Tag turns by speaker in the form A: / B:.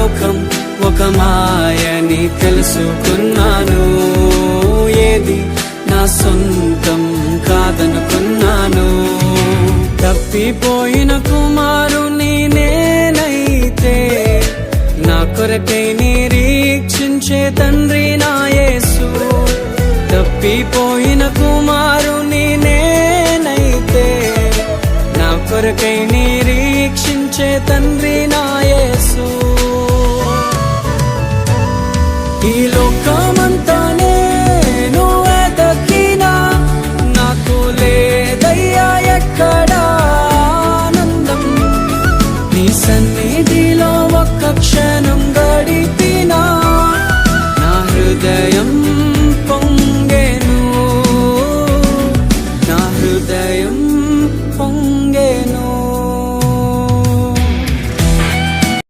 A: లోకం ఒక మాయని తెలుసుకున్నాను. ఏది నా సొంతం కాదనుకున్నాను. తప్పిపోయిన కుమారుని నేనైతే నా కొరకై నిరీక్షించే తండ్రి నా యేసు. తప్పిపోయిన కుమారుని నేనైతే నా కొరకై నిరీక్షించే తండ్రి నా యేసు.